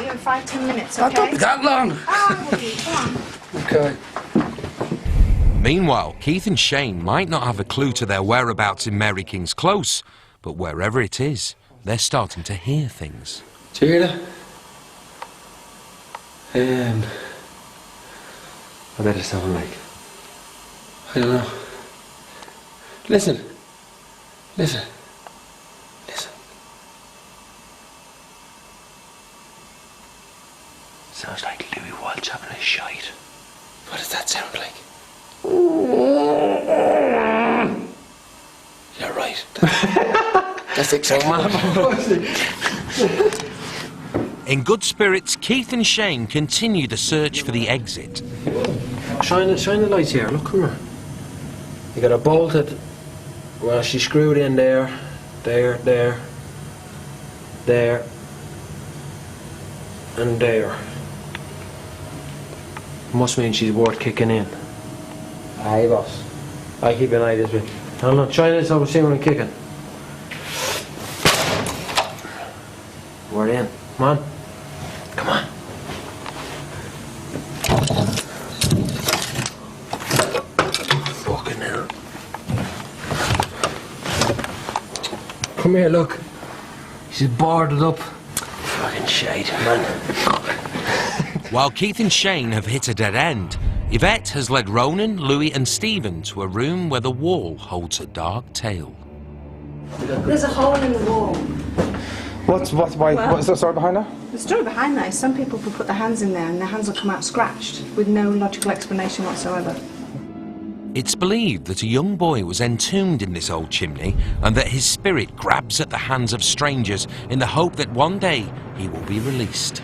you in 5-10 minutes, okay? Don't be that long. Oh, will you? Come on. Okay. Meanwhile, Keith and Shane might not have a clue to their whereabouts in Mary King's Close, but wherever it is, they're starting to hear things. Do you hear that? I bet it sound like... I don't know. Listen. Listen. Listen. Sounds like Louis Walsh having a shite. What does that sound like? You're right. That's exactly what In good spirits, Keith and Shane continue the search for the exit. Shine the lights here, look, come here. You got it bolted, well, she's screwed in there, there, and there. Must mean she's worth kicking in. Aye, boss. I keep an eye this way. I'm not trying this over, see when I'm kicking. We're in. Come on. Come on. Fucking hell. Come here, look. She's boarded up. Fucking shite, man. While Keith and Shane have hit a dead end, Yvette has led Ronan, Louis and Stephen to a room where the wall holds a dark tale. There's a hole in the wall. What's the story behind that? The story behind that is some people will put their hands in there and their hands will come out scratched with no logical explanation whatsoever. It's believed that a young boy was entombed in this old chimney and that his spirit grabs at the hands of strangers in the hope that one day he will be released.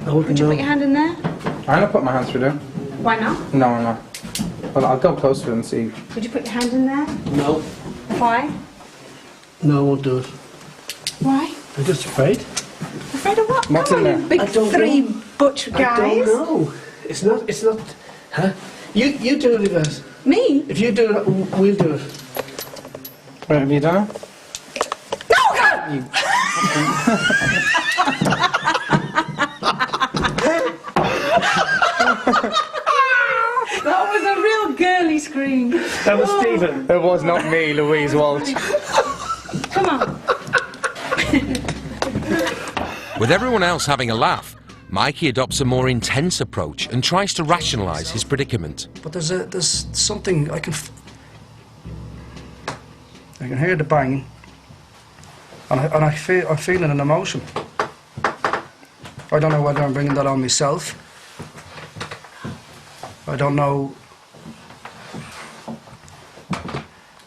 Would you put your hand in there? I'm gonna put my hands through there. Why not? No, I'm not. Well, I'll go close to it and see. Would you put your hand in there? No. Why? No, I won't do it. Why? I'm just afraid. Afraid of what? What's Come in on, there? you I big don't three know. butch guys. I don't know. It's not, huh? You do it, Yvette. Me? If you do it, we'll do it. Wait, have you done it? No, God! That was a real girly scream. That was Stephen. It was not me, Louise Walsh. Come on. With everyone else having a laugh, Mikey adopts a more intense approach and tries to rationalise his predicament. But there's something I can hear the banging, and I'm feeling an emotion. I don't know whether I'm bringing that on myself. I don't know.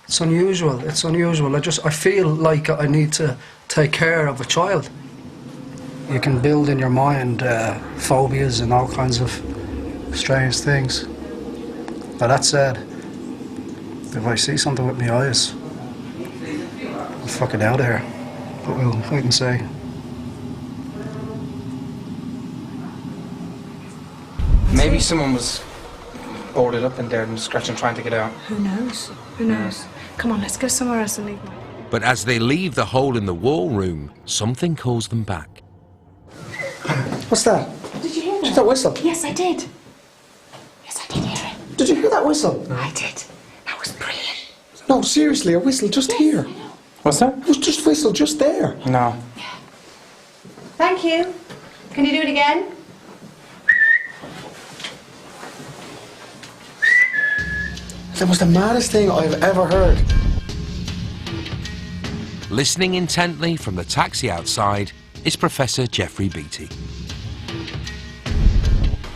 It's unusual. It's unusual. I feel like I need to take care of a child. You can build in your mind phobias and all kinds of strange things. But that said, if I see something with my eyes, I'm fucking out of here. But we'll wait and see. Maybe someone was boarded up in there and scratching, trying to get out. Who knows? Who knows? Come on, let's go somewhere else and leave my... But as they leave the hole in the wall room, something calls them back. What's that? Did you hear that? Did that whistle? Yes, I did. Yes, I did hear it. Did you hear that whistle? I did. That was brilliant. No, seriously, a whistle just here. I know. What's that? It was just whistle just there. No. Thank you. Can you do it again? That was the maddest thing I've ever heard. Listening intently from the taxi outside is Professor Jeffrey Beattie.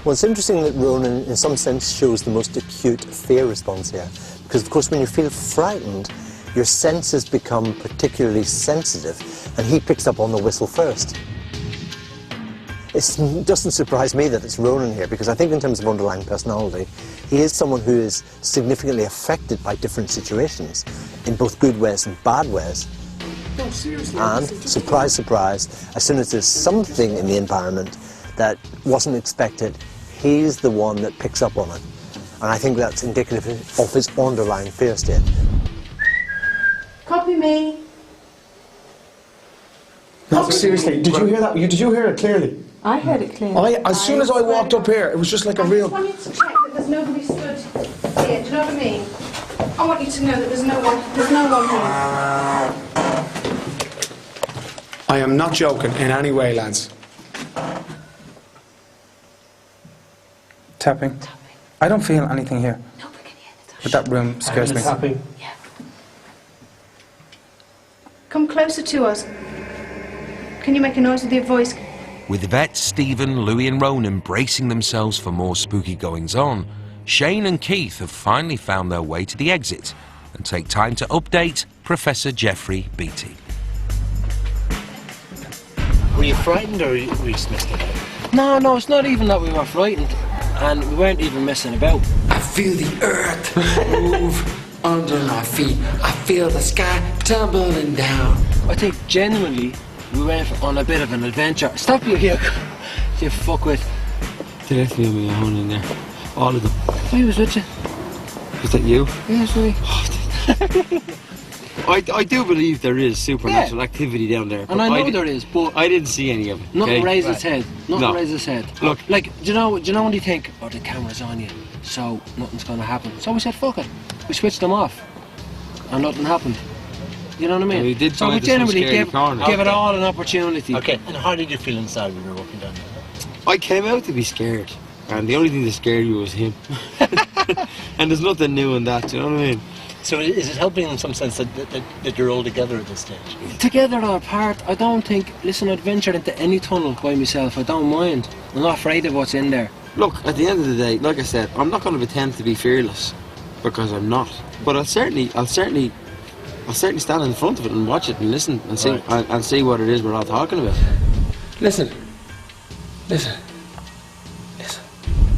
Well, it's interesting that Ronan, in some sense, shows the most acute fear response here. Because, of course, when you feel frightened, your senses become particularly sensitive, and he picks up on the whistle first. It doesn't surprise me that it's Ronan here, because I think in terms of underlying personality, he is someone who is significantly affected by different situations, in both good ways and bad ways. No, seriously. And, surprise, surprise, as soon as there's something in the environment that wasn't expected, he's the one that picks up on it. And I think that's indicative of his underlying fear state. Copy me. No, seriously, did you hear that? Did you hear it clearly? I heard it clearly. As soon as I walked up here, it was just like a real... I just want you to check that there's nobody stood here, do you know what I mean? I want you to know that there's no one here. I am not joking in any way, lads. Tapping. I don't feel anything here. No, we can hear the But that room scares me. Yeah. Come closer to us. Can you make a noise with your voice? With Yvette, Stephen, Louis and Ronan bracing themselves for more spooky goings-on, Shane and Keith have finally found their way to the exit and take time to update Professor Jeffrey Beattie. Were you frightened or were you just missed it out? No, it's not even that we were frightened, and we weren't even messing about. I feel the earth move under my feet. I feel the sky tumbling down. I think genuinely we went on a bit of an adventure. Stop you here, you fuckwit. They left me on my own in there. All of them. I was with you. Was that you? Yeah, sorry. I do believe there is supernatural activity down there. And I know there is, but I didn't see any of it. Nothing okay? raised its head. Nothing No. raised its head. Look. Like, do you know when you think, oh, the camera's on you, so nothing's going to happen. So we said, fuck it. We switched them off, and nothing happened. You know what I mean? Yeah, we did so find we some generally scary give corners. it all an opportunity. Okay, and how did you feel inside when you were walking down there? I came out to be scared, and the only thing that scared me was him. And there's nothing new in that, you know what I mean? So is it helping in some sense that you're all together at this stage? Together or apart, I don't think, listen, I'd venture into any tunnel by myself. I don't mind. I'm not afraid of what's in there. Look, at the end of the day, like I said, I'm not going to pretend to be fearless, because I'm not. But I'll certainly stand in front of it and watch it and listen and see and see what it is we're all talking about. Listen.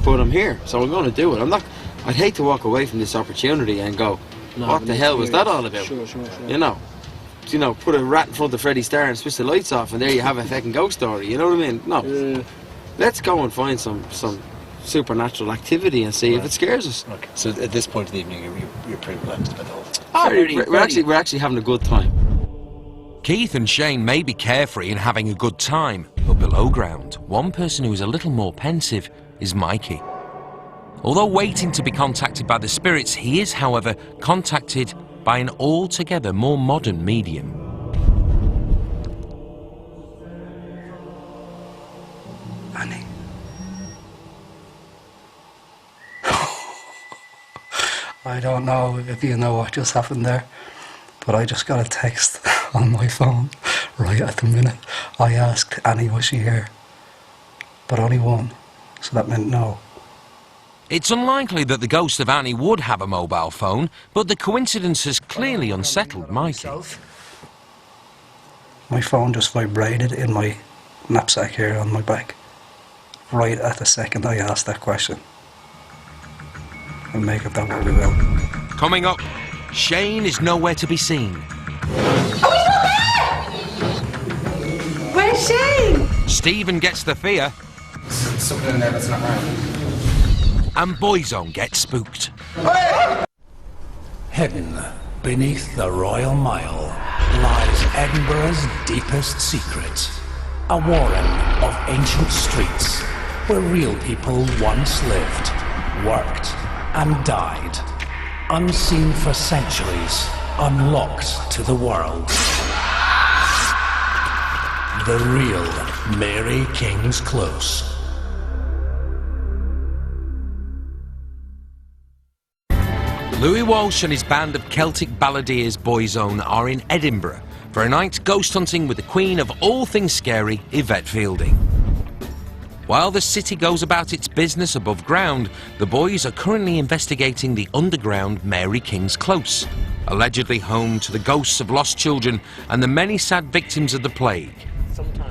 But I'm here, so I'm going to do it. I'd hate to walk away from this opportunity and go, No, what the hell was that all about? Sure. You know, put a rat in front of Freddie Starr and switch the lights off, and there you have a fucking ghost story. You know what I mean? No. Let's go and find some supernatural activity and see if it scares us. Okay. So at this point of the evening, you're pretty relaxed about the whole thing. We're actually having a good time. Keith and Shane may be carefree and having a good time, but below ground, one person who is a little more pensive is Mikey. Although waiting to be contacted by the spirits, he is, however, contacted by an altogether more modern medium. Annie. I don't know if you know what just happened there, but I just got a text on my phone right at the minute. I asked Annie, was she here? But only one, so that meant no. It's unlikely that the ghost of Annie would have a mobile phone, but the coincidence has clearly unsettled Mikey. My phone just vibrated in my knapsack here on my back, right at the second I asked that question. And make of that what we will. Coming up, Shane is nowhere to be seen. Where's Shane? Stephen gets the fear, Something in there that's not right. and Boyzone gets spooked. Hidden beneath the Royal Mile lies Edinburgh's deepest secret. A warren of ancient streets where real people once lived, worked and died. Unseen for centuries, unlocked to the world. The real Mary King's Close. Louis Walsh and his band of Celtic balladeers Boyzone are in Edinburgh for a night ghost hunting with the queen of all things scary, Yvette Fielding. While the city goes about its business above ground, the boys are currently investigating the underground Mary King's Close, allegedly home to the ghosts of lost children and the many sad victims of the plague.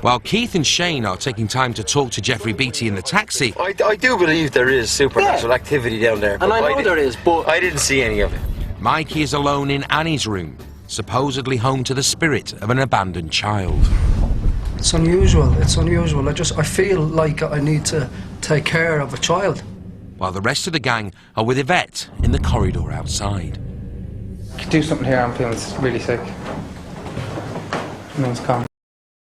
While Keith and Shane are taking time to talk to Jeffrey Beattie in the taxi, I do believe there is supernatural activity down there. And I know there is, but I didn't see any of it. Mikey is alone in Annie's room, supposedly home to the spirit of an abandoned child. It's unusual. I feel like I need to take care of a child. While the rest of the gang are with Yvette in the corridor outside. Could do something here. I'm feeling really sick. No one's calm.